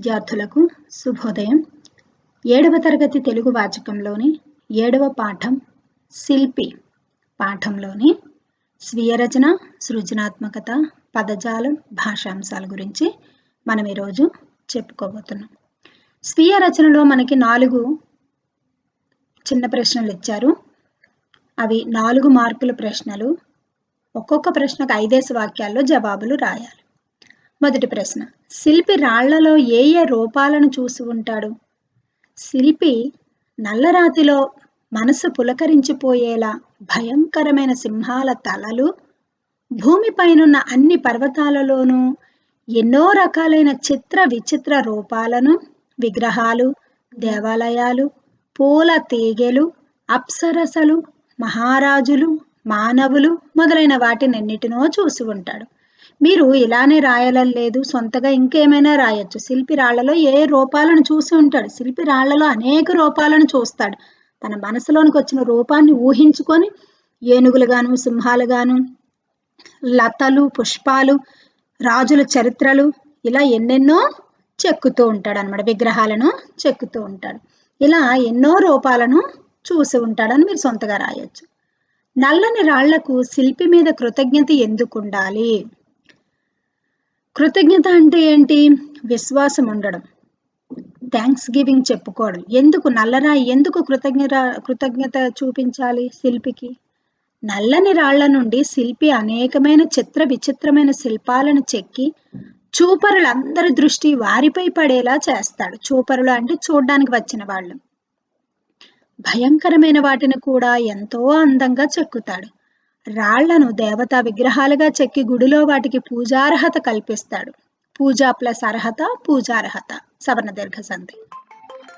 విద్యార్థులకు శుభోదయం. 7వ తరగతి తెలుగు వాచకంలోని 7వ పాఠం శిల్పి పాఠంలోని స్వీయ రచన, సృజనాత్మకత, పదజాలం, భాషాంశాల గురించి మనం ఈరోజు చెప్పుకోబోతున్నాం. స్వీయ రచనలో మనకి 4 చిన్న ప్రశ్నలు ఇచ్చారు. అవి 4 మార్కుల ప్రశ్నలు. ఒక్కొక్క ప్రశ్నకు 5 వాక్యాల్లో జవాబులు రాయాలి. మొదటి ప్రశ్న, శిల్పి రాళ్లలో ఏ ఏ రూపాలను చూసి ఉంటాడు? శిల్పి నల్లరాతిలో మనసు పులకరించిపోయేలా భయంకరమైన సింహాల తలలు, భూమిపైనున్న అన్ని పర్వతాలలోనూ ఎన్నో రకాలైన చిత్ర విచిత్ర రూపాలను, విగ్రహాలు, దేవాలయాలు, పూల తీగెలు, అప్సరసలు, మహారాజులు, మానవులు మొదలైన వాటినన్నిటినో చూసి ఉంటాడు. మీరు ఇలానే రాయాలని లేదు, సొంతగా ఇంకేమైనా రాయొచ్చు. శిల్పి రాళ్లలో ఏ రూపాలను చూసి ఉంటాడు? శిల్పి రాళ్లలో అనేక రూపాలను చూస్తాడు. తన మనసులోనికి వచ్చిన రూపాన్ని ఊహించుకొని ఏనుగులుగాను, సింహాలుగాను, లతలు, పుష్పాలు, రాజుల చరిత్రలు ఇలా ఎన్నెన్నో చెక్కుతూ ఉంటాడు అన్నమాట. విగ్రహాలను చెక్కుతూ ఉంటాడు. ఇలా ఎన్నో రూపాలను చూసి ఉంటాడని మీరు సొంతగా రాయొచ్చు. నల్లని రాళ్లకు శిల్పి మీద కృతజ్ఞత ఎందుకు ఉండాలి? కృతజ్ఞత అంటే ఏంటి? విశ్వాసం ఉండడం, థ్యాంక్స్ గివింగ్ చెప్పుకోవడం. ఎందుకు నల్లరాయి, ఎందుకు కృతజ్ఞత చూపించాలి శిల్పికి? నల్లని రాళ్ల నుండి శిల్పి అనేకమైన చిత్ర విచిత్రమైన శిల్పాలను చెక్కి చూపరులందరి దృష్టి వారిపై పడేలా చేస్తాడు. చూపరులు అంటే చూడ్డానికి వచ్చిన వాళ్ళు. భయంకరమైన వాటిని కూడా ఎంతో అందంగా చెక్కుతాడు. రాళ్లను దేవతా విగ్రహాలుగా చెక్కి గుడిలో వాటికి పూజార్హత కల్పిస్తాడు. పూజా ప్లస్ అర్హత, పూజార్హత, సవర్ణ దీర్ఘ సంధి.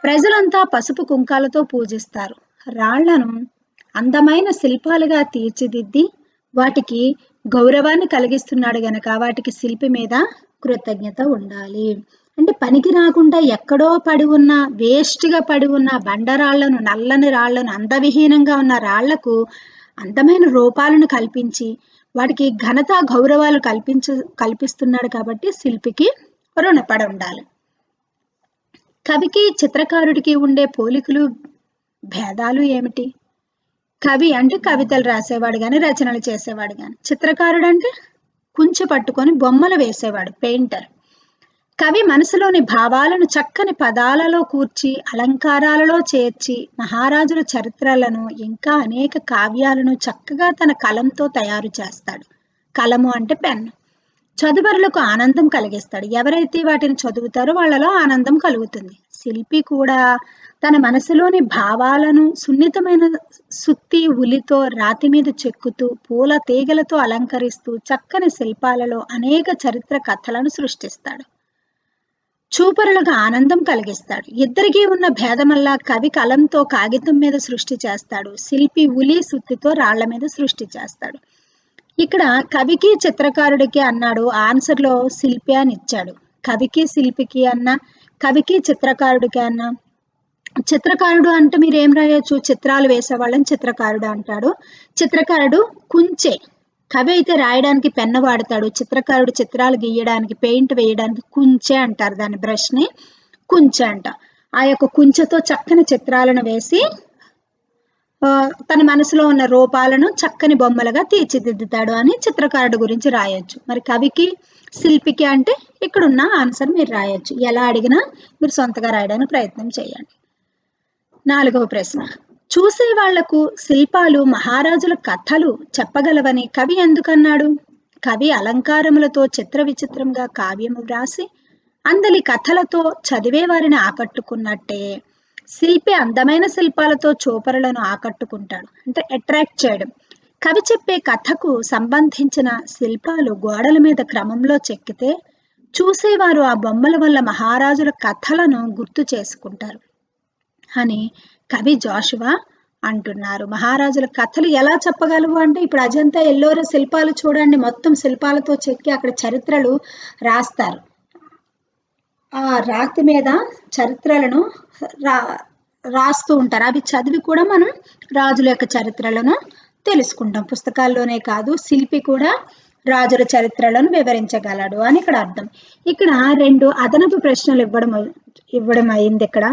ప్రజలంతా పసుపు కుంకాలతో పూజిస్తారు. రాళ్లను అందమైన శిల్పాలుగా తీర్చిదిద్ది వాటికి గౌరవాన్ని కలిగిస్తున్నాడు గనక వాటికి శిల్పి మీద కృతజ్ఞత ఉండాలి. అంటే పనికి రాకుండా ఎక్కడో పడి ఉన్న, వేస్ట్గా పడి ఉన్న బండరాళ్లను, నల్లని రాళ్లను, అందవిహీనంగా ఉన్న రాళ్లకు అందమైన రూపాలను కల్పించి వాటికి ఘనత గౌరవాలు కల్పిస్తున్నాడు కాబట్టి శిల్పికి రుణపడి ఉండాలి. కవికి చిత్రకారుడికి ఉండే పోలికలు, భేదాలు ఏమిటి? కవి అంటే కవితలు రాసేవాడు కానీ, రచనలు చేసేవాడు కానీ. చిత్రకారుడు అంటే కుంచె పట్టుకొని బొమ్మలు వేసేవాడు, పెయింటర్. కవి మనసులోని భావాలను చక్కని పదాలలో కూర్చి అలంకారాలలో చేర్చి మహారాజుల చరిత్రలను ఇంకా అనేక కావ్యాలను చక్కగా తన కలంతో తయారు చేస్తాడు. కలము అంటే పెన్ను. చదువరులకు ఆనందం కలిగిస్తాడు. ఎవరైతే వాటిని చదువుతారో వాళ్ళలో ఆనందం కలుగుతుంది. శిల్పి కూడా తన మనసులోని భావాలను సున్నితమైన సుత్తి ఉలితో రాతి మీద చెక్కుతూ పూల తీగలతో అలంకరిస్తూ చక్కని శిల్పాలలో అనేక చరిత్ర కథలను సృష్టిస్తాడు. చూపరులకు ఆనందం కలిగిస్తాడు. ఇద్దరికీ ఉన్న భేదమల్లా కవి కలంతో కాగితం మీద సృష్టి చేస్తాడు. శిల్పి ఉలి సుత్తితో రాళ్ల మీద సృష్టి చేస్తాడు. ఇక్కడ కవికి చిత్రకారుడికి అన్నాడు, ఆన్సర్లో శిల్పి అని ఇచ్చాడు. కవికి శిల్పికి అన్న, కవికి చిత్రకారుడికి అన్న. చిత్రకారుడు అంటే మీరు ఏం రాయొచ్చు? చిత్రాలు వేసేవాళ్ళని చిత్రకారుడు అంటాడు. చిత్రకారుడు కుంచె. కవి అయితే రాయడానికి పెన్ను వాడతాడు. చిత్రకారుడు చిత్రాలు గీయడానికి, పెయింట్ వేయడానికి కుంచె అంటారు. దాని బ్రష్ని కుంచె అంట. ఆ యొక్క కుంచెతో చక్కని చిత్రాలను వేసి తన మనసులో ఉన్న రూపాలను చక్కని బొమ్మలుగా తీర్చిదిద్దుతాడు అని చిత్రకారుడు గురించి రాయొచ్చు. మరి కవికి శిల్పికి అంటే ఇక్కడున్న ఆన్సర్ మీరు రాయొచ్చు. ఎలా అడిగినా మీరు సొంతగా రాయడానికి ప్రయత్నం చేయండి. 4వ ప్రశ్న, చూసే వాళ్లకు శిల్పాలు మహారాజుల కథలు చెప్పగలవని కవి ఎందుకన్నాడు? కవి అలంకారములతో చిత్ర విచిత్రంగా కావ్యము వ్రాసి అందలి కథలతో చదివే వారిని ఆకట్టుకున్నట్టే శిల్పి అందమైన శిల్పాలతో చూపరులను ఆకట్టుకుంటాడు. అంటే అట్రాక్ట్ చేయడం. కవి చెప్పే కథకు సంబంధించిన శిల్పాలు గోడల మీద క్రమంలో చెక్కితే చూసేవారు ఆ బొమ్మల వల్ల మహారాజుల కథలను గుర్తు చేసుకుంటారు అని కవి జోషువా అంటున్నారు. మహారాజుల కథలు ఎలా చెప్పగలవు అంటే, ఇప్పుడు అజంతా ఎల్లోరా శిల్పాలు చూడండి, మొత్తం శిల్పాలతో చెక్కి అక్కడ చరిత్రలు రాస్తారు. ఆ రాతి మీద చరిత్రలను రాస్తూ ఉంటారు. అవి చదివి కూడా మనం రాజుల యొక్క చరిత్రలను తెలుసుకుంటాం. పుస్తకాల్లోనే కాదు, శిల్పి కూడా రాజుల చరిత్రలను వివరించగలడు అని ఇక్కడ అర్థం. ఇక్కడ 2 అదనపు ప్రశ్నలు ఇవ్వడం అయింది ఇక్కడ.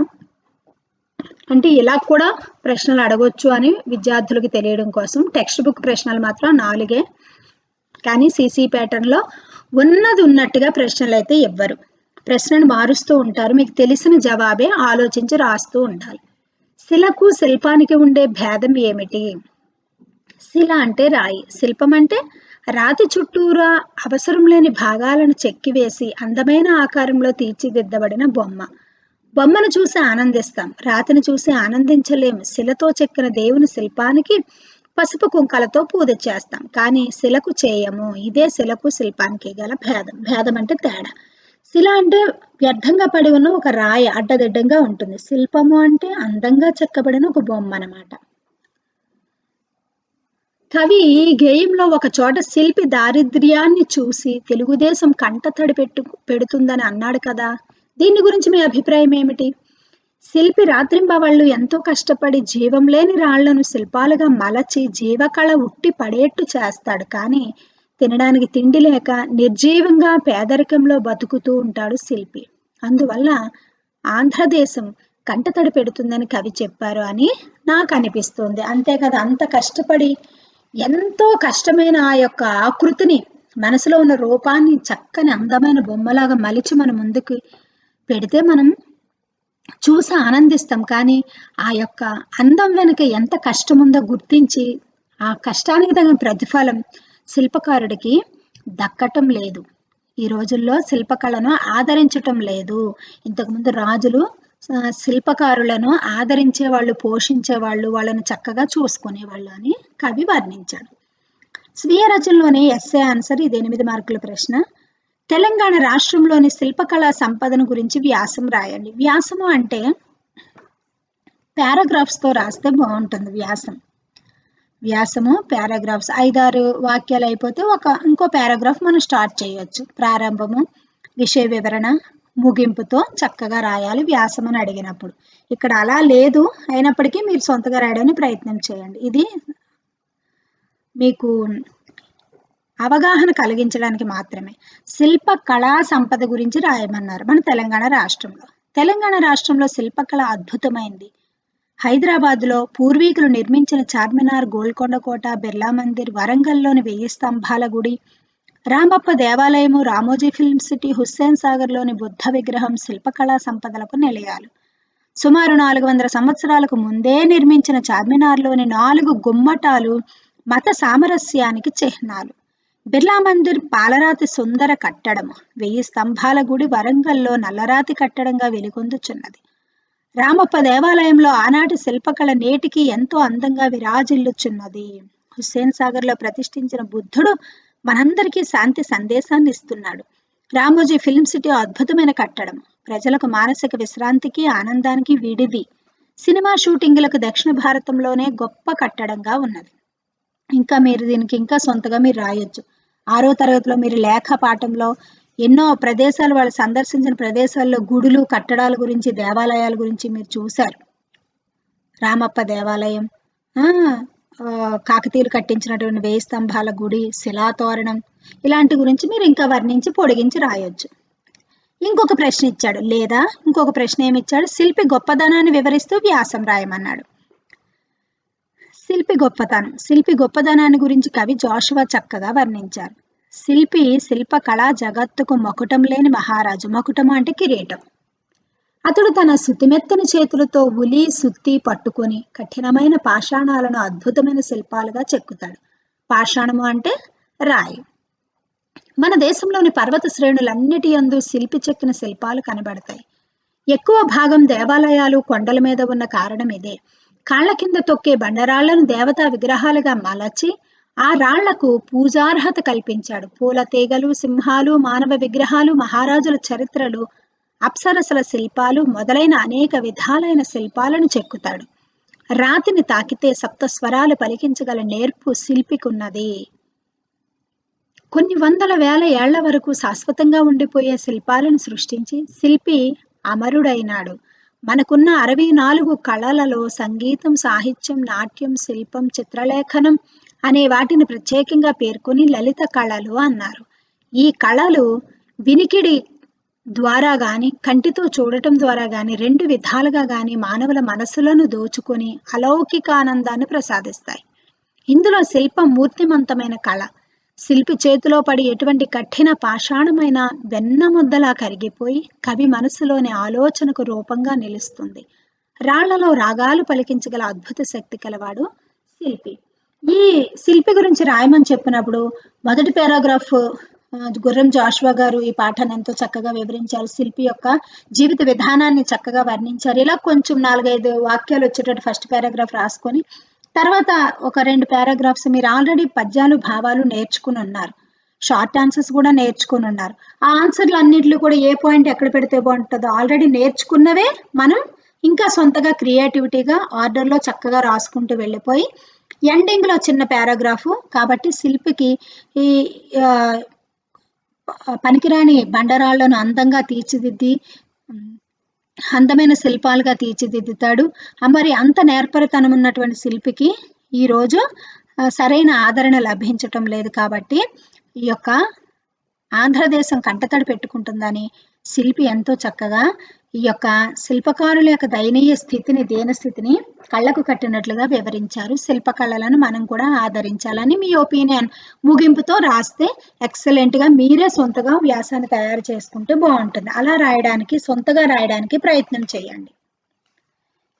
అంటే ఇలా కూడా ప్రశ్నలు అడగొచ్చు అని విద్యార్థులకు తెలియడం కోసం. టెక్స్ట్ బుక్ ప్రశ్నలు మాత్రం 4, కానీ సిసి ప్యాటర్న్లో ఉన్నది ఉన్నట్టుగా ప్రశ్నలు అయితే ఇవ్వరు. ప్రశ్నను మారుస్తూ ఉంటారు. మీకు తెలిసిన జవాబే ఆలోచించి రాస్తూ ఉండాలి. శిలకు శిల్పానికి ఉండే భేదం ఏమిటి? శిల అంటే రాయి, శిల్పం అంటే రాతి చుట్టూరా అవసరం లేని భాగాలను చెక్కివేసి అందమైన ఆకారంలో తీర్చిదిద్దబడిన బొమ్మ. బొమ్మను చూసి ఆనందిస్తాం, రాతిని చూసి ఆనందించలేము. శిలతో చెక్కిన దేవుని శిల్పానికి పసుపు కుంకాలతో పూజ చేస్తాం, కానీ శిలకు చేయము. ఇదే శిలకు శిల్పానికి గల భేదం. భేదం అంటే తేడా. శిల అంటే వ్యర్థంగా పడి ఉన్న ఒక రాయి, అడ్డదిడ్డంగా ఉంటుంది. శిల్పము అంటే అందంగా చెక్కబడిన ఒక బొమ్మ అన్నమాట. కవి గేయంలో ఒక చోట శిల్పి దారిద్ర్యాన్ని చూసి తెలుగుదేశం కంటతడి పెడుతుందని అన్నాడు కదా, దీని గురించి మీ అభిప్రాయం ఏమిటి? శిల్పి రాత్రింబవళ్ళు ఎంతో కష్టపడి జీవం లేని రాళ్లను శిల్పాలుగా మలచి జీవకళ ఉట్టి పడేట్టు చేస్తాడు, కానీ తినడానికి తిండి లేక నిర్జీవంగా పేదరికంలో బతుకుతూ ఉంటాడు శిల్పి. అందువల్ల ఆంధ్రదేశం కంటతడి పెడుతుందని కవి చెప్పారు అని నాకు అనిపిస్తుంది. అంతే కదా, అంత కష్టపడి ఎంతో కష్టమైన ఆ యొక్క ఆకృతిని, మనసులో ఉన్న రూపాన్ని చక్కని అందమైన బొమ్మలాగా మలిచి మన ముందుకు పెడితే మనం చూసి ఆనందిస్తాం, కానీ ఆ యొక్క అందం వెనుక ఎంత కష్టం ఉందో గుర్తించి ఆ కష్టానికి తగిన ప్రతిఫలం శిల్పకారుడికి దక్కటం లేదు. ఈ రోజుల్లో శిల్పకళను ఆదరించటం లేదు. ఇంతకుముందు రాజులు శిల్పకారులను ఆదరించేవాళ్ళు, పోషించేవాళ్ళు, వాళ్ళని చక్కగా చూసుకునేవాళ్ళు అని కవి వర్ణించాడు. స్వీయ రచనలోని ఎస్ఏ ఆన్సర్ ఇది 8 మార్కుల ప్రశ్న. తెలంగాణ రాష్ట్రంలోని శిల్పకళా సంపదను గురించి వ్యాసం రాయండి. వ్యాసము అంటే పారాగ్రాఫ్స్తో రాస్తే బాగుంటుంది. వ్యాసము పారాగ్రాఫ్స్ 5-6 వాక్యాలు అయిపోతే ఇంకో పారాగ్రాఫ్ మనం స్టార్ట్ చేయొచ్చు. ప్రారంభము, విషయ వివరణ, ముగింపుతో చక్కగా రాయాలి వ్యాసం అని అడిగినప్పుడు. ఇక్కడ అలా లేదు, అయినప్పటికీ మీరు సొంతగా రాయడానికి ప్రయత్నం చేయండి. ఇది మీకు అవగాహన కలిగించడానికి మాత్రమే. శిల్ప కళా సంపద గురించి రాయమన్నారు మన తెలంగాణ రాష్ట్రంలో. తెలంగాణ రాష్ట్రంలో శిల్పకళ అద్భుతమైంది. హైదరాబాద్లో పూర్వీకులు నిర్మించిన చార్మినార్, గోల్కొండ కోట, బిర్లా మందిర్, వరంగల్లోని 1000 స్తంభాల గుడి, రామప్ప దేవాలయము, రామోజీ ఫిల్మ్ సిటీ, హుస్సేన్ సాగర్లోని బుద్ధ విగ్రహం శిల్పకళా సంపదలకు నిలయాలు. సుమారు 400 సంవత్సరాలకు ముందే నిర్మించిన చార్మినార్లోని 4 గుమ్మటాలు మత సామరస్యానికి చిహ్నాలు. బిర్లా మందిర్ పాలరాతి సుందర కట్టడం, 1000 స్తంభాల గుడి వరంగల్లో నల్లరాతి కట్టడంగా వెలుగొందుచున్నది. రామప్ప దేవాలయంలో ఆనాటి శిల్పకళ నేటికి ఎంతో అందంగా విరాజిల్లుచున్నది. హుస్సేన్ సాగర్లో ప్రతిష్ఠించిన బుద్ధుడు మనందరికీ శాంతి సందేశాన్ని ఇస్తున్నాడు. రామోజీ ఫిల్మ్ సిటీ అద్భుతమైన కట్టడం, ప్రజలకు మానసిక విశ్రాంతికి ఆనందానికి విడిది. సినిమా షూటింగులకు దక్షిణ భారతంలోనే గొప్ప కట్టడంగా ఉన్నది. ఇంకా మీరు దీనికి ఇంకా సొంతగా మీరు రాయొచ్చు. 6వ తరగతిలో మీరు లేఖ పాఠంలో ఎన్నో ప్రదేశాలు, వాళ్ళు సందర్శించిన ప్రదేశాల్లో గుడులు, కట్టడాల గురించి, దేవాలయాల గురించి మీరు చూశారు. రామప్ప దేవాలయం, కాకతీయులు కట్టించినటువంటి 1000 స్తంభాల గుడి, శిలాతోరణం, ఇలాంటి గురించి మీరు ఇంకా వర్ణించి పొడిగించి రాయొచ్చు. ఇంకొక ప్రశ్న ఇచ్చాడు, లేదా ఇంకొక ప్రశ్న ఏమిచ్చాడు, శిల్పి గొప్పదనాన్ని వివరిస్తూ వ్యాసం రాయమన్నాడు. శిల్పి గొప్పదనాన్ని గురించి కవి జోషువా చక్కగా వర్ణించారు. శిల్పి శిల్ప కళా జగత్తుకు మకుటం లేని మహారాజు. మకుటము అంటే కిరీటం. అతడు తన సుతిమెత్తని చేతులతో ఉలి, సుత్తి పట్టుకొని కఠినమైన పాషాణాలను అద్భుతమైన శిల్పాలుగా చెక్కుతాడు. పాషాణము అంటే రాయి. మన దేశంలోని పర్వత శ్రేణులన్నిటి యందు శిల్పి చెక్కిన శిల్పాలు కనబడతాయి. ఎక్కువ భాగం దేవాలయాలు, కొండల మీద ఉన్న కారణం ఇదే. కాళ్ల కింద తొక్కే బండరాళ్లను దేవతా విగ్రహాలుగా మలచి ఆ రాళ్లకు పూజార్హత కల్పించాడు. పూల తీగలు, సింహాలు, మానవ విగ్రహాలు, మహారాజుల చరిత్రలు, అప్సరసల శిల్పాలు మొదలైన అనేక విధాలైన శిల్పాలను చెక్కుతాడు. రాతిని తాకితే సప్తస్వరాలు పలికించగల నేర్పు శిల్పికున్నది. కొన్ని వందల వేల ఏళ్ల వరకు శాశ్వతంగా ఉండిపోయే శిల్పాలను సృష్టించి శిల్పి అమరుడైనాడు. మనకున్న 64 కళలలో సంగీతం, సాహిత్యం, నాట్యం, శిల్పం, చిత్రలేఖనం, అనే వాటిని ప్రత్యేకంగా పేర్కొని లలిత కళలు అన్నారు. ఈ కళలు వినికిడి ద్వారా గాని, కంటితో చూడటం ద్వారా గాని, రెండు విధాలుగా గాని మానవుల మనసులను దోచుకొని అలౌకికానందాన్ని ప్రసాదిస్తాయి. ఇందులో శిల్పం మూర్తిమంతమైన కళ. శిల్పి చేతిలో పడి ఎటువంటి కఠిన పాషాణమైన వెన్నముద్దలా కరిగిపోయి కవి మనసులోని ఆలోచనకు రూపంగా నిలుస్తుంది. రాళ్లలో రాగాలు పలికించగల అద్భుత శక్తి కలవాడు శిల్పి. ఈ శిల్పి గురించి రాయమని చెప్పినప్పుడు మొదటి పారాగ్రాఫ్ గుర్రం జాషువా గారు ఈ పాఠాన్ని ఎంతో చక్కగా వివరించారు. శిల్పి యొక్క జీవిత విధానాన్ని చక్కగా వర్ణించారు. ఇలా కొంచెం 4-5 వాక్యాలు వచ్చేటట్టు ఫస్ట్ పారాగ్రాఫ్ రాసుకొని తర్వాత ఒక 2 పారాగ్రాఫ్స్ మీరు ఆల్రెడీ పద్యాలు భావాలు నేర్చుకుని ఉన్నారు. షార్ట్ ఆన్సర్స్ కూడా నేర్చుకుని ఉన్నారు. ఆ ఆన్సర్లు అన్నింటిలో కూడా ఏ పాయింట్ ఎక్కడ పెడితే బాగుంటుందో ఆల్రెడీ నేర్చుకున్నవే మనం ఇంకా సొంతగా క్రియేటివిటీగా ఆర్డర్లో చక్కగా రాసుకుంటూ వెళ్ళిపోయి ఎండింగ్లో చిన్న పారాగ్రాఫు కాబట్టి శిల్పికి ఈ పనికిరాని బండరాళ్లను అందంగా తీర్చిదిద్ది అందమైన శిల్పాలుగా తీర్చిదిద్దుతాడు. మరి అంత నేర్పరితనం ఉన్నటువంటి శిల్పికి ఈరోజు సరైన ఆదరణ లభించటం లేదు. కాబట్టి ఈ యొక్క ఆంధ్రదేశం కంటతడి పెట్టుకుంటుందని శిల్పి ఎంతో చక్కగా ఈ యొక్క శిల్పకారుల యొక్క దయనీయ స్థితిని దీనస్థితిని కళ్ళకు కట్టినట్లుగా వివరించారు. శిల్పకళలను మనం కూడా ఆదరించాలని మీ ఒపీనియన్ ముగింపుతో రాస్తే ఎక్సలెంట్గా మీరే సొంతగా వ్యాసాన్ని తయారు చేసుకుంటే బాగుంటుంది. అలా రాయడానికి సొంతగా రాయడానికి ప్రయత్నం చేయండి.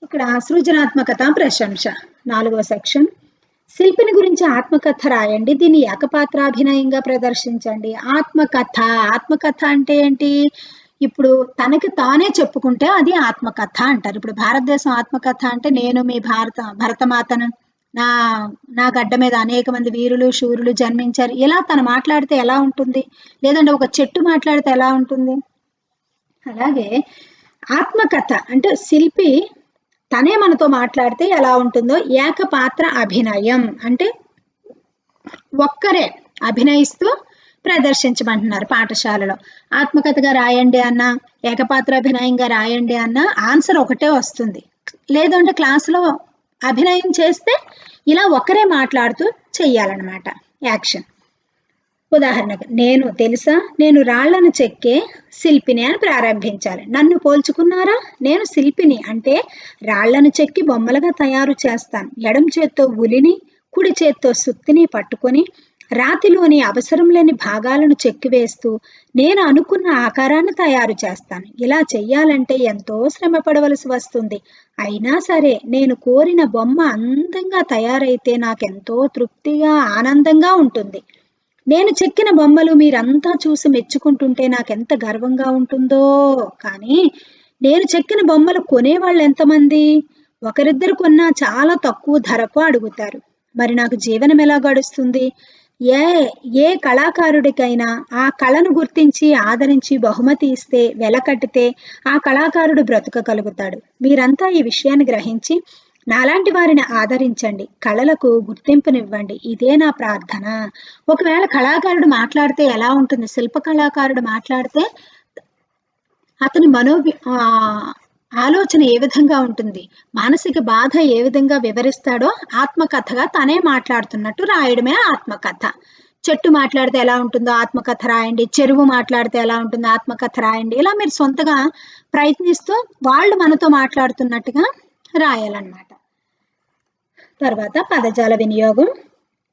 ఇక్కడ సృజనాత్మకత ప్రశంస 4వ సెక్షన్. శిల్పిని గురించి ఆత్మకథ రాయండి. దీన్ని ఏకపాత్రాభినయంగా ప్రదర్శించండి. ఆత్మకథ అంటే ఏంటి? ఇప్పుడు తనకి తానే చెప్పుకుంటే అది ఆత్మకథ అంటారు. ఇప్పుడు భారతదేశం ఆత్మకథ అంటే నేను మీ భరతమాతను, నా గడ్డ మీద అనేక మంది వీరులు శూరులు జన్మించారు ఇలా తను మాట్లాడితే ఎలా ఉంటుంది? లేదంటే ఒక చెట్టు మాట్లాడితే ఎలా ఉంటుంది? అలాగే ఆత్మకథ అంటే శిల్పి తనే మనతో మాట్లాడితే ఎలా ఉంటుందో ఏకపాత్ర అభినయం అంటే ఒక్కరే అభినయిస్తూ ప్రదర్శించమంటున్నారు. పాఠశాలలో ఆత్మకథగా రాయండి అన్న, ఏకపాత్ర అభినయంగా రాయండి అన్న ఆన్సర్ ఒకటే వస్తుంది. లేదంటే క్లాసులో అభినయం చేస్తే ఇలా ఒకరే మాట్లాడుతూ చెయ్యాలన్నమాట యాక్షన్. ఉదాహరణకు నేను రాళ్లను చెక్కే శిల్పిని అని ప్రారంభించాలి. నన్ను పోల్చుకున్నారా? నేను శిల్పిని అంటే రాళ్లను చెక్కి బొమ్మలుగా తయారు చేస్తాను. ఎడం చేత్తో ఉలిని కుడి చేత్తో సుత్తిని పట్టుకొని రాతిలోని అవసరం లేని భాగాలను చెక్కివేస్తూ నేను అనుకున్న ఆకారాన్ని తయారు చేస్తాను. ఇలా చెయ్యాలంటే ఎంతో శ్రమ పడవలసి వస్తుంది. అయినా సరే నేను కోరిన బొమ్మ అందంగా తయారైతే నాకెంతో తృప్తిగా ఆనందంగా ఉంటుంది. నేను చెక్కిన బొమ్మలు మీరంతా చూసి మెచ్చుకుంటుంటే నాకెంత గర్వంగా ఉంటుందో. కానీ నేను చెక్కిన బొమ్మలు కొనేవాళ్ళు ఎంతమంది? ఒకరిద్దరు కొన్నా చాలా తక్కువ ధరకు అడుగుతారు. మరి నాకు జీవనం ఎలా గడుస్తుంది? ఏ కళాకారుడికైనా ఆ కళను గుర్తించి ఆదరించి బహుమతి ఇస్తే వెల కట్టితే ఆ కళాకారుడు బ్రతకగలుగుతాడు. మీరంతా ఈ విషయాన్ని గ్రహించి నాలాంటి వారిని ఆదరించండి, కళలకు గుర్తింపునివ్వండి. ఇదే నా ప్రార్థన. ఒకవేళ కళాకారుడు మాట్లాడితే ఎలా ఉంటుంది? శిల్ప కళాకారుడు మాట్లాడితే అతని ఆలోచన ఏ విధంగా ఉంటుంది, మానసిక బాధ ఏ విధంగా వివరిస్తాడో ఆత్మకథగా తనే మాట్లాడుతున్నట్టు రాయడమే ఆత్మకథ. చెట్టు మాట్లాడితే ఎలా ఉంటుందో ఆత్మకథ రాయండి, చెరువు మాట్లాడితే ఎలా ఉంటుందో ఆత్మకథ రాయండి. ఇలా మీరు సొంతగా ప్రయత్నిస్తూ వాళ్ళు మనతో మాట్లాడుతున్నట్టుగా రాయాలన్నమాట. తర్వాత పదజాల వినియోగం.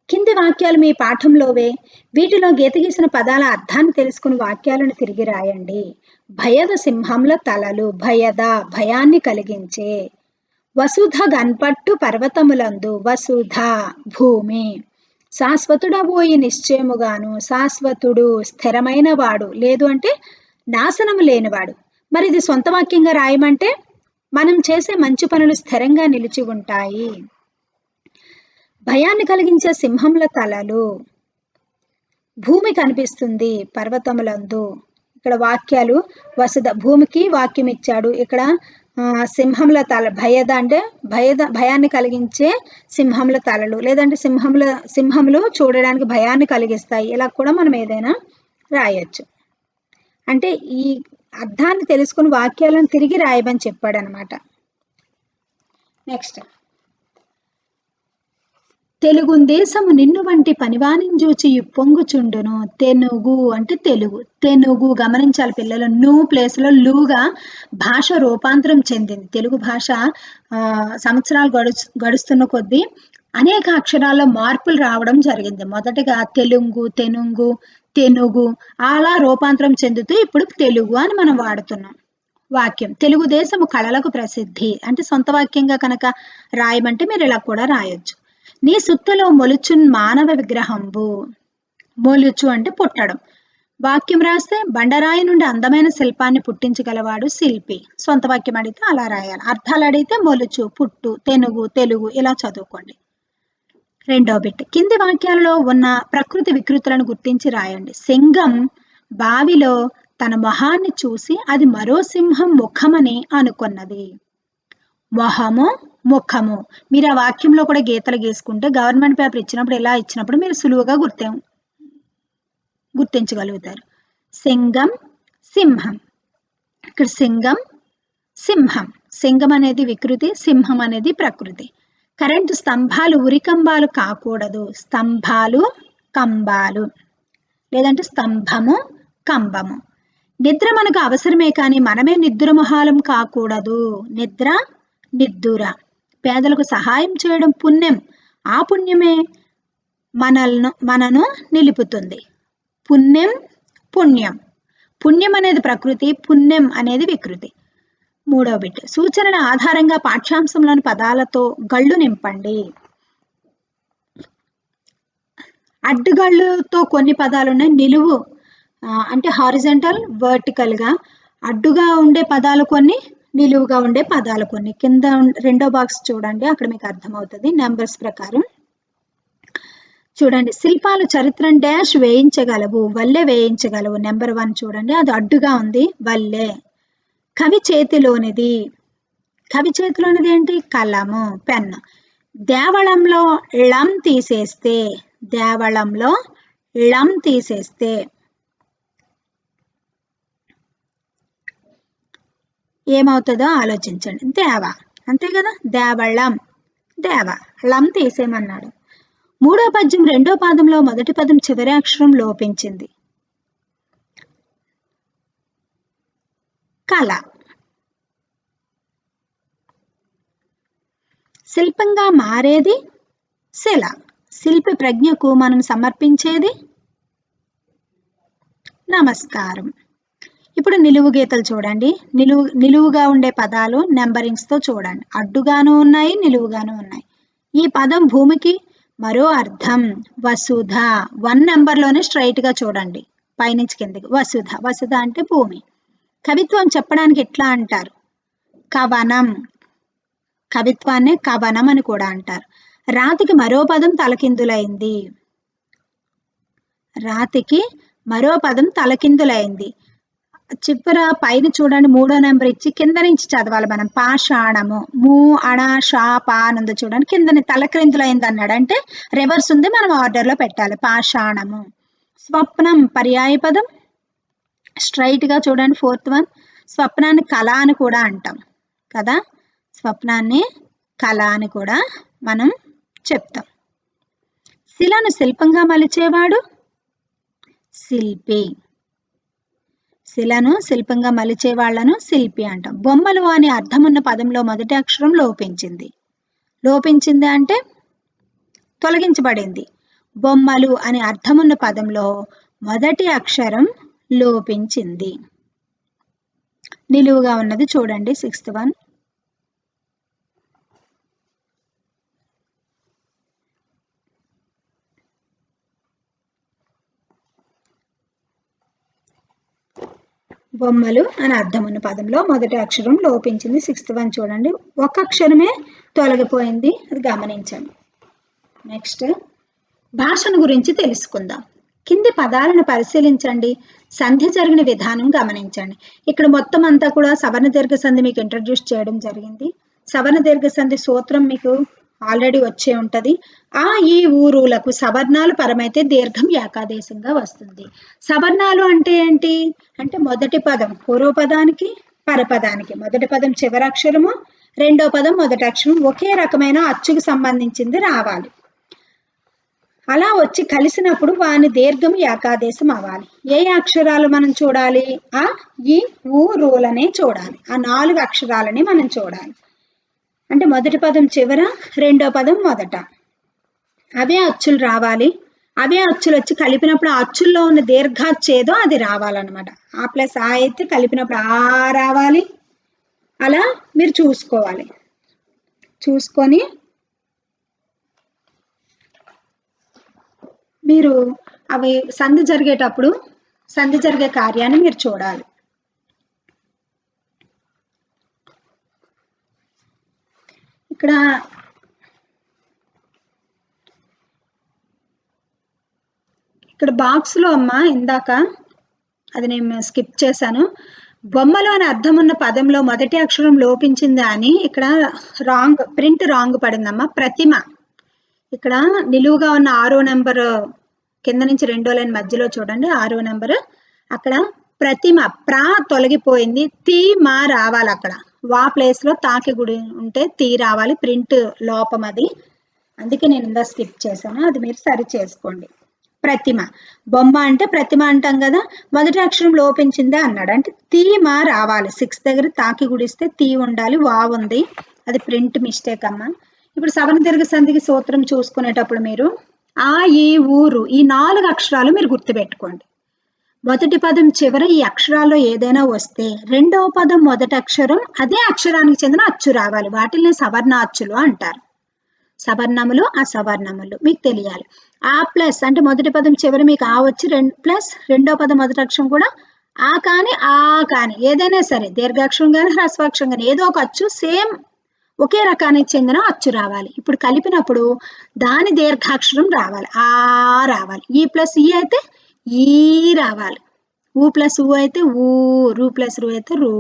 కింది వాక్యాలు మీ పాఠంలోవే. వీటిలో గీత గీసిన పదాల అర్థాన్ని తెలుసుకుని వాక్యాలను తిరిగి రాయండి. భయద సింహంల తలలు. భయద భయాన్ని కలిగించే. వసుధ గన్పట్టు పర్వతములందు. వసుధ భూమి. శాశ్వతుడబోయి నిశ్చయముగాను. శాశ్వతుడు స్థిరమైన వాడు, లేదు అంటే నాశనము లేనివాడు. మరి ఇది సొంత వాక్యంగా రాయమంటే మనం చేసే మంచి పనులు స్థిరంగా నిలిచి ఉంటాయి. భయాన్ని కలిగించే సింహంల తలలు. భూమి కనిపిస్తుంది పర్వతములందు. ఇక్కడ వాక్యాలు వసుధ భూమికి వాక్యం ఇచ్చాడు. ఇక్కడ సింహంల తల. భయద అంటే భయాన్ని కలిగించే సింహంల తలలు, లేదంటే సింహములు చూడడానికి భయాన్ని కలిగిస్తాయి. ఇలా కూడా మనం ఏదైనా రాయొచ్చు. అంటే ఈ అర్థాన్ని తెలుసుకుని వాక్యాలను తిరిగి రాయమని చెప్పాడు అనమాట. నెక్స్ట్ తెలుగుందేశము నిన్ను వంటి పనివానిని చూచి పొంగుచుండును. తెనుగు అంటే తెలుగు. తెనుగు గమనించాలి పిల్లలు. ను ప్లేస్లో లూగా భాష రూపాంతరం చెందింది. తెలుగు భాష సంవత్సరాలు గడుస్తున్న కొద్దీ అనేక అక్షరాల్లో మార్పులు రావడం జరిగింది. మొదటగా తెలుగు, తెనుగు అలా రూపాంతరం చెందుతూ ఇప్పుడు తెలుగు అని మనం వాడుతున్నాం. వాక్యం తెలుగుదేశము కళలకు ప్రసిద్ధి అంటే సొంత వాక్యంగా కనుక రాయమంటే మీరు ఇలా కూడా రాయొచ్చు. నీ సుత్తలో మొలుచున్ మానవ విగ్రహంబు. మొలుచు అంటే పుట్టడం. వాక్యం రాస్తే బండరాయి నుండి అందమైన శిల్పాన్ని పుట్టించగలవాడు శిల్పి. సొంత వాక్యం అడిగితే అలా రాయాలి. అర్థాలు అడిగితే మొలుచు, పుట్టు, తెలుగు ఇలా చదువుకోండి. రెండో బిట్. కింది వాక్యాలలో ఉన్న ప్రకృతి వికృతులను గుర్తించి రాయండి. సింగం బావిలో తన మొహాన్ని చూసి అది మరో సింహం ముఖమని అనుకున్నది. మొహము, ముఖము. మీరు ఆ వాక్యంలో కూడా గీతలు గీసుకుంటే గవర్నమెంట్ పేపర్ ఇచ్చినప్పుడు ఇలా ఇచ్చినప్పుడు మీరు సులువుగా గుర్తించగలుగుతారు. సింగం, సింహం. ఇక్కడ సింగం, సింహం. సింగం అనేది వికృతి, సింహం అనేది ప్రకృతి. కరెంటు స్తంభాలు ఉరికంబాలు కాకూడదు. స్తంభాలు, కంబాలు. లేదంటే స్తంభము, కంబము. నిద్ర మనకు అవసరమే కానీ మనమే నిద్రమొహాలం కాకూడదు. నిద్ర, నిద్దుర. పేదలకు సహాయం చేయడం పుణ్యం. ఆ పుణ్యమే మనను నిలుపుతుంది. పుణ్యం, పుణ్యం. పుణ్యం అనేది ప్రకృతి, పుణ్యం అనేది వికృతి. మూడవ బిట్. సూచనల ఆధారంగా పాఠ్యాంశంలోని పదాలతో గళ్ళు నింపండి. అడ్డుగళ్ళుతో కొన్ని పదాలు ఉన్నాయి. నిలువు అంటే హారిజంటల్, వర్టికల్ గా అడ్డుగా ఉండే పదాలు కొన్ని, నిలువుగా ఉండే పదాలు కొన్ని. కింద రెండో బాక్స్ చూడండి, అక్కడ మీకు అర్థమవుతుంది నెంబర్స్ ప్రకారం. చూడండి, శిల్పాలు చరిత్రను డాష్ వేయించగలవు, వల్లె వేయించగలవు. నెంబర్ 1 చూడండి, అది అడ్డుగా ఉంది, వల్లె. కవి చేతిలోనిది. కవి చేతిలోనిది ఏంటి? కలము, పెన్. దేవళంలో ళం తీసేస్తే, దేవళంలో ళం తీసేస్తే ఏమవుతుందో ఆలోచించండి. దేవ, అంతే కదా, దేవళం, దేవ. ళం తీసేయమన్నాడు. మూడో పద్యం రెండో పాదంలో మొదటి పదం చివరి అక్షరం లోపించింది. కళ. శిల్పంగా మారేది శిల. శిల్పి ప్రజ్ఞకు మనం సమర్పించేది నమస్కారం. ఇప్పుడు నిలువు గీతలు చూడండి. నిలువుగా ఉండే పదాలు నెంబరింగ్స్ తో చూడండి. అడ్డుగాను ఉన్నాయి, నిలువుగాను ఉన్నాయి. ఈ పదం భూమికి మరో అర్థం. వసుధ. 1 నెంబర్లోనే స్ట్రైట్ గా చూడండి, పైనుంచి కిందకి. వసుధ, వసుధ అంటే భూమి. కవిత్వం చెప్పడానికి ఎట్లా అంటారు? కవనం. కవిత్వాన్ని కవనం అని కూడా అంటారు. రాతికి మరో పదం తలకిందులైంది. రాతికి మరో పదం తలకిందులైంది. చివర పైన చూడండి, 3వ నెంబర్ ఇచ్చి కింద నుంచి చదవాలి మనం. పాషాణము. ము, అణ, షా, పా నుండి చూడండి, కిందని తలక్రిందులైంది అన్నాడు అంటే రివర్స్ ఉంది, మనం ఆర్డర్ లో పెట్టాలి. పాషాణము. స్వప్నం పర్యాయ పదం. స్ట్రైట్ గా చూడండి, 4th 1. స్వప్నాన్ని కళ అని కూడా అంటాం కదా, స్వప్నాన్ని కళ అని కూడా మనం చెప్తాం. శిలను శిల్పంగా మలిచేవాడు శిల్పి. శిలను శిల్పంగా మలిచే వాళ్లను శిల్పి అంటాం. బొమ్మలు అనే అర్థమున్న పదంలో మొదటి అక్షరం లోపించింది. లోపించింది అంటే తొలగించబడింది. బొమ్మలు అనే అర్థమున్న పదంలో మొదటి అక్షరం లోపించింది. నిలువుగా ఉన్నది చూడండి, 6th 1. బొమ్మలు అని అర్థం ఉన్న పదంలో మొదటి అక్షరం లోపించింది. 6th 1 చూడండి, ఒక అక్షరమే తొలగిపోయింది, అది గమనించండి. నెక్స్ట్ భాషను గురించి తెలుసుకుందాం. కింది పదాలను పరిశీలించండి, సంధి జరిగిన విధానం గమనించండి. ఇక్కడ మొత్తం అంతా కూడా సవర్ణ దీర్ఘ సంధి మీకు ఇంట్రడ్యూస్ చేయడం జరిగింది. సవర్ణ దీర్ఘ సంధి సూత్రం మీకు ఆల్రెడీ వచ్చే ఉంటది. ఆ ఈ ఊరులకు సవర్ణాలు పరమైతే దీర్ఘం ఏకాదేశంగా వస్తుంది. సవర్ణాలు అంటే ఏంటి అంటే మొదటి పదం పూర్వపదానికి పరపదానికి, మొదటి పదం చివరి అక్షరము, రెండో పదం మొదటి అక్షరం ఒకే రకమైన అచ్చుకు సంబంధించింది రావాలి. అలా వచ్చి కలిసినప్పుడు వాని దీర్ఘం ఏకాదేశం అవ్వాలి. ఏ అక్షరాలు మనం చూడాలి? ఆ ఈ ఊ రూలనే చూడాలి. ఆ 4 అక్షరాలని మనం చూడాలి. అంటే మొదటి పదం చివర, రెండో పదం మొదట. అవే అచ్చులు రావాలి. అవే అచ్చులు వచ్చి కలిపినప్పుడు ఆ అచ్చుల్లో ఉన్న దీర్ఘాచ్చేదో అది రావాలన్నమాట. ఆ ప్లస్ ఆ అయితే కలిపినప్పుడు ఆ రావాలి. అలా మీరు చూసుకోవాలి. చూసుకొని మీరు అవి సంధి జరిగేటప్పుడు సంధి జరిగే కార్యాన్ని మీరు చూడాలి. ఇక్కడ బాక్స్లో అమ్మ ఇందాక అది నేను స్కిప్ చేశాను. బొమ్మలోని అర్థం ఉన్న పదంలో మొదటి అక్షరం లోపించిందా అని ఇక్కడ ప్రింట్ రాంగ్ పడిందమ్మా. ప్రతిమ ఇక్కడ నిలువుగా ఉన్న 6వ నెంబర్ కింద నుంచి 2వ లైన్ మధ్యలో చూడండి. 6వ నెంబర్ అక్కడ ప్రతిమ ప్రా తొలగిపోయింది. తీ మా రావాలి. అక్కడ వా ప్లేస్ లో తాకి గుడి ఉంటే తీ రావాలి. ప్రింట్ లోపం అది, అందుకే నేను ఇందా స్కిప్ చేశాను. అది మీరు సరి చేసుకోండి. ప్రతిమ బొమ్మ అంటే ప్రతిమ అంటాం కదా, మొదటి అక్షరం లోపించిందే అన్నాడు అంటే తీ మా రావాలి. 6 దగ్గర తాకి గుడిస్తే తీ ఉండాలి. వా ఉంది, అది ప్రింట్ మిస్టేక్ అమ్మా. ఇప్పుడు సవర్ణ దీర్ఘ సంధికి సూత్రం చూసుకునేటప్పుడు మీరు ఆ ఈ ఊరు ఈ 4 అక్షరాలు మీరు గుర్తుపెట్టుకోండి. మొదటి పదం చివర ఈ అక్షరాల్లో ఏదైనా వస్తే రెండవ పదం మొదటి అక్షరం అదే అక్షరానికి చెందిన అచ్చు రావాలి. వాటిని సవర్ణ అచ్చులు అంటారు. సవర్ణములు అసవర్ణములు మీకు తెలియాలి. ఆ ప్లస్ అంటే మొదటి పదం చివరి మీకు ఆ వచ్చి ప్లస్ రెండో పదం మొదటి అక్షరం కూడా ఆ కానీ ఆ కానీ ఏదైనా సరే దీర్ఘాక్షరం కానీ హ్రస్వాక్షరం కానీ ఏదో ఒక అచ్చు సేమ్ ఒకే రకానికి చెందిన అచ్చు రావాలి. ఇప్పుడు కలిపినప్పుడు దాని దీర్ఘాక్షరం రావాలి. ఆ రావాలి. ఈ ప్లస్ ఈ అయితే ఈ రావాలి. ఊ ప్లస్ ఊ అయితే ఊ, రూ ప్లస్ రూ అయితే రూ.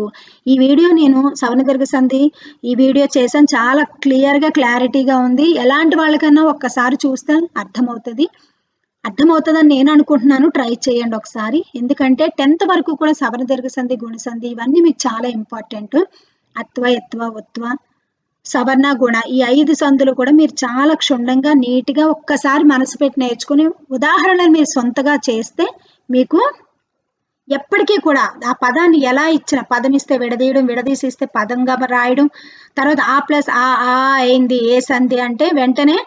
ఈ వీడియో నేను సవర్ణ దీర్ఘ సంధి ఈ వీడియో చేశాను. చాలా క్లియర్గా క్లారిటీగా ఉంది. ఎలాంటి వాళ్ళకన్నా ఒక్కసారి చూస్తే అర్థమవుతుందని నేను అనుకుంటున్నాను. ట్రై చేయండి ఒకసారి. ఎందుకంటే 10th వరకు కూడా సవర్ణ దీర్ఘ సంధి, గుణ సంధి ఇవన్నీ మీకు చాలా ఇంపార్టెంట్. అత్వ ఎత్వ ఉత్వ సవర్ణ గుణ ఈ 5 సంధులు కూడా మీరు చాలా క్షుణ్ణంగా నీట్గా ఒక్కసారి మనసు పెట్టి నేర్చుకుని ఉదాహరణలు మీరు సొంతగా చేస్తే మీకు ఎప్పటికీ కూడా ఆ పదాన్ని ఎలా ఇచ్చిన పదం ఇస్తే విడదీయడం, విడదీసి ఇస్తే పదంగా రాయడం, తర్వాత ఆ ప్లస్ ఆ అయింది ఏ సంధి అంటే వెంటనే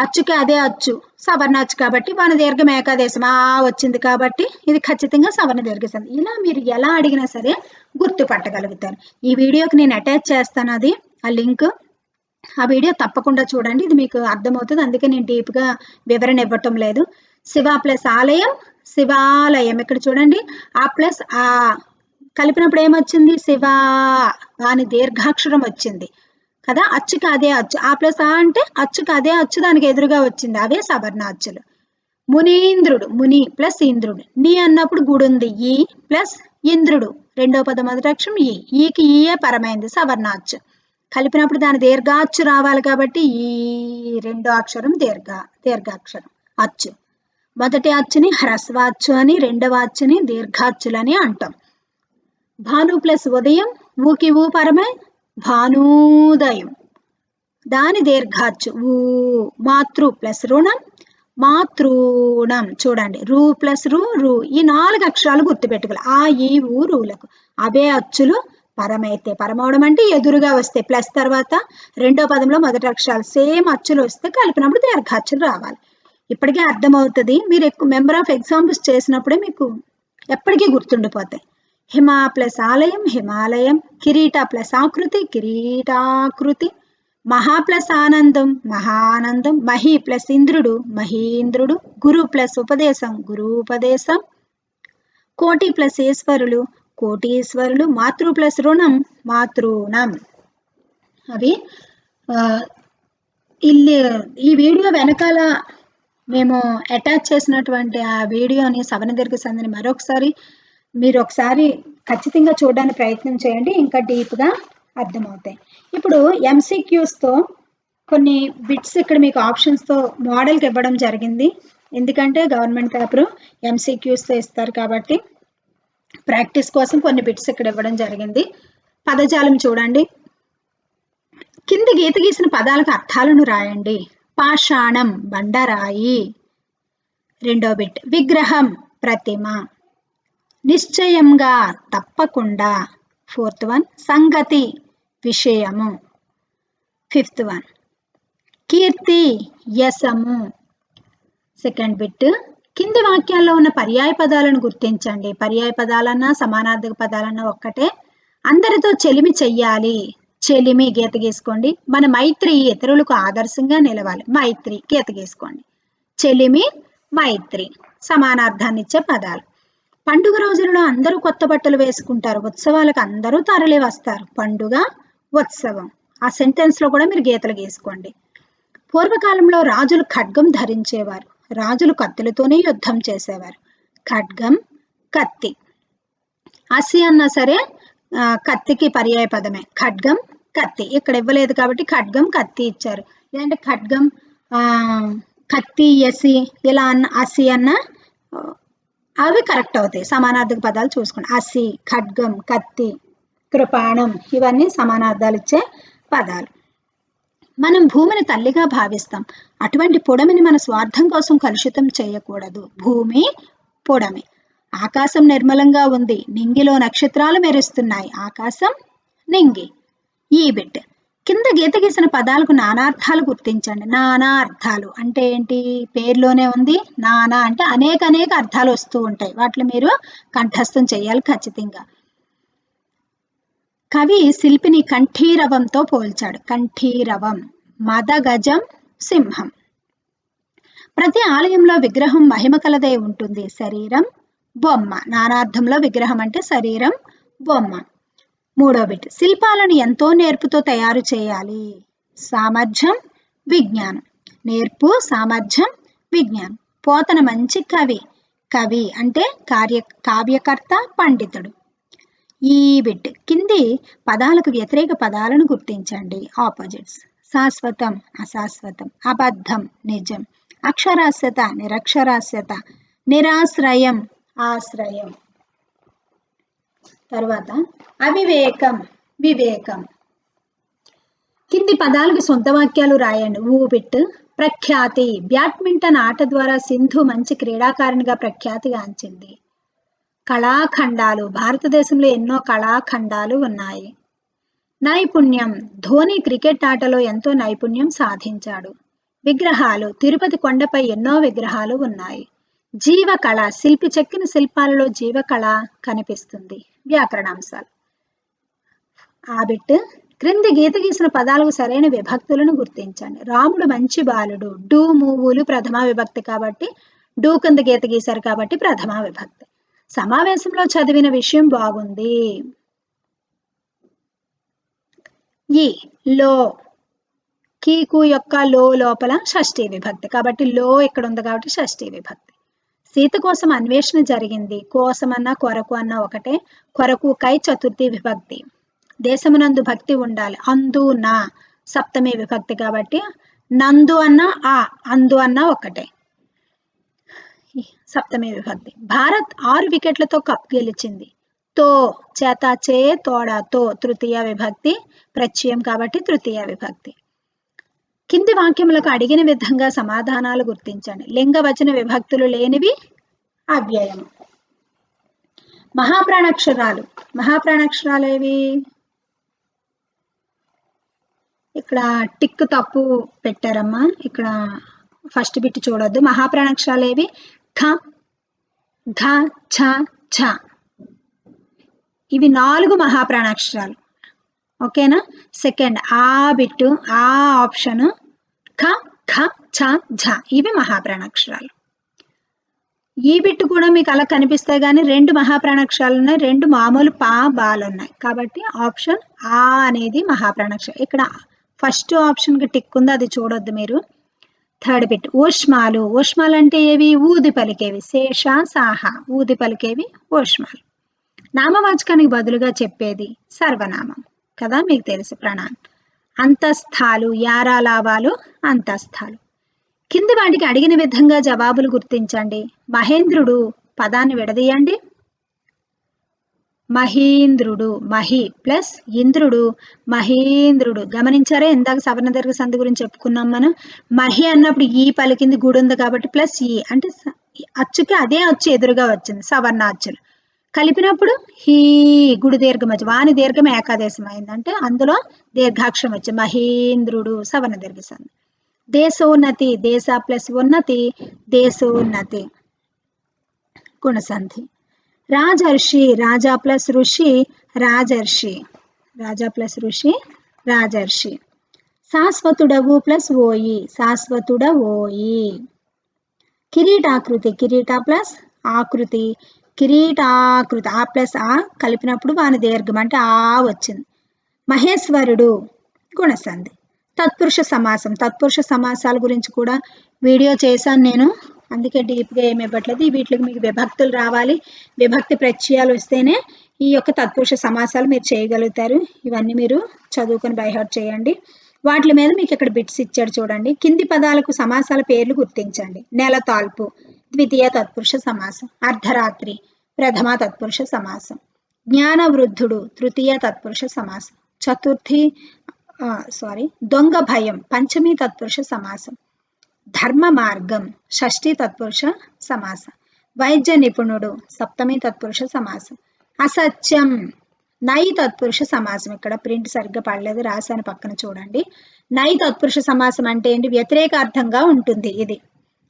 అచ్చుకి అదే అచ్చు సవర్ణ అచ్చు కాబట్టి మన దీర్ఘం ఏకాదేశం ఆ వచ్చింది కాబట్టి ఇది ఖచ్చితంగా సవర్ణ దీర్ఘ సంధి. ఇలా మీరు ఎలా అడిగినా సరే గుర్తుపట్టగలుగుతారు. ఈ వీడియోకి నేను అటాచ్ చేస్తాను అది ఆ లింక్. ఆ వీడియో తప్పకుండా చూడండి. ఇది మీకు అర్థమవుతుంది. అందుకే నేను డీప్గా వివరణ ఇవ్వటం లేదు. శివ ప్లస్ ఆలయం శివాలయం. ఇక్కడ చూడండి ఆ ప్లస్ ఆ కలిపినప్పుడు ఏమొచ్చింది? శివ అని దీర్ఘాక్షరం వచ్చింది కదా. అచ్చుకి అదే అచ్చు. ఆ ప్లస్ ఆ అంటే అచ్చుకి అదే అచ్చు దానికి ఎదురుగా వచ్చింది. అవే సవర్ణ అచ్చులు. మునీంద్రుడు ముని ప్లస్ ఇంద్రుడు. నీ అన్నప్పుడు గుడి ఉంది. ఈ ప్లస్ ఇంద్రుడు రెండో పదం మొదటి అక్షరం ఈ. ఈకి ఈయే పరమైంది సవర్ణ అచ్చు. కలిపినప్పుడు దాని దీర్ఘాచ్చు రావాలి కాబట్టి ఈ రెండో అక్షరం దీర్ఘాక్షరం అచ్చు. మొదటి అచ్చుని హ్రస్వాచ్చు అని, రెండవ అచ్చుని దీర్ఘాచ్చులని అంటాం. భాను ప్లస్ ఉదయం ఊకి ఊ పరమై భానూదయం దాని దీర్ఘాచ్చు ఊ. మాతృ ప్లస్ రుణం మాతృణం. చూడండి రూ ప్లస్ రూ రూ. ఈ 4 అక్షరాలు గుర్తుపెట్టుకోవాలి. ఆ ఈ ఊ రూలకు అవే అచ్చులు పరమైతే. పరమవడం అంటే ఎదురుగా వస్తే ప్లస్ తర్వాత రెండో పదంలో మొదటి అక్షరాలు సేమ్ అచ్చులు వస్తే కలిపినప్పుడు దీర్ఘాచ్చులు రావాలి. ఇప్పటికే అర్థమవుతుంది. మీరు ఎక్కువ మెంబర్ ఆఫ్ ఎగ్జాంపుల్స్ చేసినప్పుడే మీకు ఎప్పటికీ గుర్తుండిపోతాయి. హిమ ప్లస్ ఆలయం హిమాలయం. కిరీట ప్లస్ ఆకృతి కిరీటాకృతి. మహా ప్లస్ ఆనందం మహానందం. మహి ప్లస్ ఇంద్రుడు మహీంద్రుడు. గురు ప్లస్ ఉపదేశం గురూపదేశం. కోటి ప్లస్ ఈశ్వరులు కోటీశ్వరులు. మాతృ ప్లస్ రుణం మాతృణం. అవి ఈ వీడియో వెనకాల మేము అటాచ్ చేసినటువంటి ఆ వీడియోని సవర్ణ దీర్ఘ సంధిని మరొకసారి మీరు ఒకసారి ఖచ్చితంగా చూడడానికి ప్రయత్నం చేయండి. ఇంకా డీప్గా అర్థమవుతాయి. ఇప్పుడు ఎంసీక్యూస్తో కొన్ని బిట్స్ ఇక్కడ మీకు ఆప్షన్స్తో మోడల్కి ఇవ్వడం జరిగింది. ఎందుకంటే గవర్నమెంట్ పేపరు ఎంసీక్యూస్తో ఇస్తారు కాబట్టి ప్రాక్టీస్ కోసం కొన్ని బిట్స్ ఇక్కడ ఇవ్వడం జరిగింది. పదజాలం చూడండి. కింద గీత గీసిన పదాలకు అర్థాలను రాయండి. పాషాణం బండరాయి, రెండో బిట్ విగ్రహం ప్రతిమ. నిశ్చయంగా తప్పకుండా. ఫోర్త్ వన్ సంగతి విషయము. ఫిఫ్త్ వన్ కీర్తి యశము. సెకండ్ బిట్ కింది వాక్యాల్లో ఉన్న పర్యాయ పదాలను గుర్తించండి. పర్యాయ పదాలన్నా సమానార్థక పదాలన్నా ఒక్కటే. అందరితో చెలిమి చెయ్యాలి. చెలిమి గీత గీసుకోండి. మన మైత్రి ఇతరులకు ఆదర్శంగా నిలవాలి. మైత్రి గీత గీసుకోండి. చెలిమి మైత్రి సమానార్థాన్ని ఇచ్చే పదాలు. పండుగ రోజులలో అందరూ కొత్త బట్టలు వేసుకుంటారు. ఉత్సవాలకు అందరూ తరలి వస్తారు. పండుగ ఉత్సవం. ఆ సెంటెన్స్ లో కూడా మీరు గీతలు గీసుకోండి. పూర్వకాలంలో రాజులు ఖడ్గం ధరించేవారు. రాజులు కత్తులతోనే యుద్ధం చేసేవారు. ఖడ్గం కత్తి. అసి అన్నా సరే కత్తికి పర్యాయ పదమే. ఖడ్గం కత్తి. ఇక్కడ ఇవ్వలేదు కాబట్టి ఖడ్గం కత్తి ఇచ్చారు. లేదంటే ఖడ్గం కత్తి ఎసి ఇలా అన్న అసి అన్న అవి కరెక్ట్ అవుతాయి. సమానార్థక పదాలు చూసుకోండి. అసి, ఖడ్గం, కత్తి, కృపాణం ఇవన్నీ సమానార్థాలు ఇచ్చే పదాలు. మనం భూమిని తల్లిగా భావిస్తాం. అటువంటి పొడమిని మన స్వార్థం కోసం కలుషితం చేయకూడదు. భూమి పొడమి. ఆకాశం నిర్మలంగా ఉంది. నింగిలో నక్షత్రాలు మెరుస్తున్నాయి. ఆకాశం నింగి. ఈ బిట్ కింద గీత గీసిన పదాలకు నానార్థాలు గుర్తించండి. నానా అర్థాలు అంటే ఏంటి? పేర్లోనే ఉంది. నానా అంటే అనేక అర్థాలు వస్తూ ఉంటాయి. వాటిని మీరు కంఠస్థం చేయాలి ఖచ్చితంగా. కవి శిల్పిని కంఠీరవంతో పోల్చాడు. కంఠీరవం. మదగజం సింహం. ప్రతి ఆలయంలో విగ్రహం మహిమ కలదై ఉంటుంది. శరీరం బొమ్మ. నానార్థంలో విగ్రహం అంటే శరీరం బొమ్మ. మూడో బిట్ శిల్పాలను ఎంతో నేర్పుతో తయారు చేయాలి. సామర్థ్యం విజ్ఞానం. నేర్పు సామర్థ్యం విజ్ఞానం. పోతన మంచి కవి. కవి అంటే కావ్యకర్త పండితుడు. ఈ బిట్ కింది పదాలకు వ్యతిరేక పదాలను గుర్తించండి. ఆపోజిట్స్. శాశ్వతం అశాశ్వతం. అబద్ధం నిజం. అక్షరాస్యత నిరక్షరాస్యత. నిరాశ్రయం ఆశ్రయం. తర్వాత అవివేకం వివేకం. కింది పదాలకు సొంత వాక్యాలు రాయండి. ఊబిట్ ప్రఖ్యాతి. బ్యాడ్మింటన్ ఆట ద్వారా సింధు మంచి క్రీడాకారిణిగా ప్రఖ్యాతిగాంచింది. కళాఖండాలు. భారతదేశంలో ఎన్నో కళాఖండాలు ఉన్నాయి. నైపుణ్యం. ధోని క్రికెట్ ఆటలో ఎంతో నైపుణ్యం సాధించాడు. విగ్రహాలు. తిరుపతి కొండపై ఎన్నో విగ్రహాలు ఉన్నాయి. జీవకళ. శిల్పి చెక్కిన శిల్పాలలో జీవకళ కనిపిస్తుంది. వ్యాకరణాంశాలు. ఆ బిట్ క్రింది గీత గీసిన పదాలకు సరైన విభక్తులను గుర్తించండి. రాముడు మంచి బాలుడు. డు మూవులు ప్రథమ విభక్తి కాబట్టి డు కింద గీత గీశారు కాబట్టి ప్రథమ విభక్తి. సమావేశంలో చదివిన విషయం బాగుంది. ఈ లో కీకు యొక్క లో లోపల షష్ఠీ విభక్తి కాబట్టి లో ఇక్కడ ఉంది కాబట్టి షష్ఠీ విభక్తి. సీత కోసం అన్వేషణ జరిగింది. కోసం అన్న కొరకు అన్న ఒకటే. కొరకు కై చతుర్థి విభక్తి. దేశమునందు భక్తి ఉండాలి. అందు నా సప్తమి విభక్తి కాబట్టి నందు అన్న ఆ అందు అన్న ఒకటే సప్తమి విభక్తి. భారత్ 6 వికెట్లతో కప్ గెలిచింది. తో చేత చే తోడ తో తృతీయ విభక్తి. ప్రత్యయం కాబట్టి తృతీయ విభక్తి. కింది వాక్యములకు అడిగిన విధంగా సమాధానాలు గుర్తించండి. లింగ వచన విభక్తులు లేనివి అవ్యయం. మహాప్రాణాక్షరాలు. మహాప్రాణాక్షరాలు ఏవి? ఇక్కడ టిక్ తప్పు పెట్టారమ్మా. ఇక్కడ ఫస్ట్ బిట్ చూడొద్దు. మహాప్రాణాక్షరాలు ఏవి? ఖ ఘ ఛ ఛ. ఇవి 4 మహాప్రాణాక్షరాలు. ఓకేనా? సెకండ్ ఆ బిట్టు ఆ ఆప్షన్ ఖ ఖ ఛ ఝ ఇవి మహాప్రాణాక్షరాలు. ఈ బిట్టు కూడా మీకు అలా కనిపిస్తాయి కానీ 2 మహాప్రాణాక్షరాలు ఉన్నాయి. 2 మామూలు పా బాలు ఉన్నాయి కాబట్టి ఆప్షన్ ఆ అనేది మహాప్రాణాక్షరం. ఇక్కడ ఫస్ట్ ఆప్షన్ కి టిక్ ఉంది అది చూడొద్దు మీరు. Third bit ఊష్మాలు. ఊష్మాలు అంటే ఏవి? ఊది పలికేవి. శేష సాహ ఊది పలికేవి ఊష్మాలు. నామవాచకానికి బదులుగా చెప్పేది సర్వనామం కదా, మీకు తెలుసు. ప్రణాన్. అంతస్థాలు. యారాలావాలు అంతస్థాలు. కింది వాటికి అడిగిన విధంగా జవాబులు గుర్తించండి. మహేంద్రుడు పదాన్ని విడదీయండి. మహీంద్రుడు. మహి ప్లస్ ఇంద్రుడు మహీంద్రుడు. గమనించారా? ఇందాక సవర్ణ దీర్ఘ సంధి గురించి చెప్పుకున్నాం మనం. మహి అన్నప్పుడు ఈ పలికింది గుడి ఉంది కాబట్టి ప్లస్ ఈ అంటే అచ్చుకి అదే అచ్చు ఎదురుగా వచ్చింది సవర్ణ అచ్చులు కలిపినప్పుడు హీ గుడి దీర్ఘం వచ్చి వాని దీర్ఘం ఏకాదేశం అయిందంటే అందులో దీర్ఘాక్షరం వచ్చి మహేంద్రుడు సవర్ణ దీర్ఘ సంధి దేశోన్నతి దేశ ప్లస్ ఉన్నతి దేశోన్నతి గుణసంధి రాజర్షి రాజా ప్లస్ ఋషి రాజర్షి రాజా ప్లస్ ఋషి రాజర్షి శాశ్వతుడవు ప్లస్ ఓయి శాశ్వతుడ ఓయి కిరీటాకృతి కిరీట ప్లస్ ఆకృతి కిరీటాకృతి ఆ ప్లస్ ఆ కలిపినప్పుడు వాని దీర్ఘం అంటే ఆ వచ్చింది మహేశ్వరుడు గుణసంధి తత్పురుష సమాసం తత్పురుష సమాసాల గురించి కూడా వీడియో చేశాను నేను అందుకే డీప్గా ఏమి ఇవ్వట్లేదు వీటికి మీకు విభక్తులు రావాలి విభక్తి ప్రత్యయాలు వస్తేనే ఈ యొక్క తత్పురుష సమాసాలు మీరు చేయగలుగుతారు ఇవన్నీ మీరు చదువుకొని బైహార్ట్ చేయండి వాటి మీద మీకు ఇక్కడ బిట్స్ ఇచ్చాడు చూడండి కింది పదాలకు సమాసాల పేర్లు గుర్తించండి నెల తాల్పు ద్వితీయ తత్పురుష సమాసం అర్ధరాత్రి ప్రథమ తత్పురుష సమాసం జ్ఞాన వృద్ధుడు తృతీయ తత్పురుష సమాసం చతుర్థి దొంగ భయం పంచమీ తత్పురుష సమాసం ధర్మ మార్గం షష్ఠీ తత్పురుష సమాసం వైద్య నిపుణుడు సప్తమీ తత్పురుష సమాసం అసత్యం నై తత్పురుష సమాసం ఇక్కడ ప్రింట్ సరిగ్గా పడలేదు రాశాను పక్కన చూడండి నై తత్పురుష సమాసం అంటే ఏంటి వ్యతిరేక అర్థంగా ఉంటుంది ఇది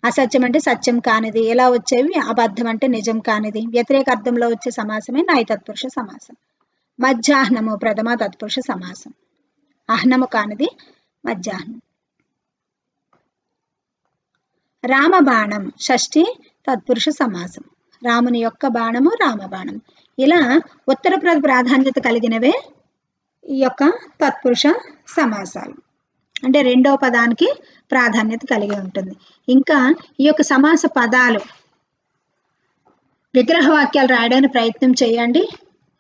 అసత్యం అంటే సత్యం కానిది ఎలా వచ్చేవి అబద్ధం అంటే నిజం కానిది వ్యతిరేక అర్థంలో వచ్చే సమాసమే నై తత్పురుష సమాసం మధ్యాహ్నము ప్రథమ తత్పురుష సమాసం అహ్నము కానిది మధ్యాహ్నం రామబాణం షష్ఠి తత్పురుష సమాసం రాముని యొక్క బాణము రామబాణం ఇలా ఉత్తర ప్రాధాన్యత కలిగినవే ఈ యొక్క తత్పురుష సమాసాలు అంటే రెండవ పదానికి ప్రాధాన్యత కలిగి ఉంటుంది ఇంకా ఈ యొక్క సమాస పదాలు విగ్రహ వాక్యాలు రాయడానికి ప్రయత్నం చేయండి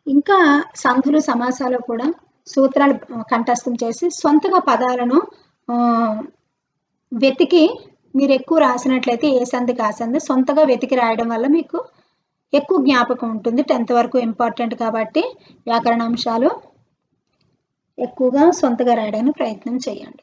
ఇంకా సంధులు సమాసాలు కూడా సూత్రాలు కంఠస్థం చేసి సొంతగా పదాలను వెతికి మీరు ఎక్కువ రాసినట్లయితే ఏ సంధికి ఆ సంధి సొంతగా వెతికి రాయడం వల్ల మీకు ఎక్కువ జ్ఞాపకం ఉంటుంది 10th వరకు ఇంపార్టెంట్ కాబట్టి వ్యాకరణాంశాలు ఎక్కువగా సొంతగా రాయడానికి ప్రయత్నం చేయండి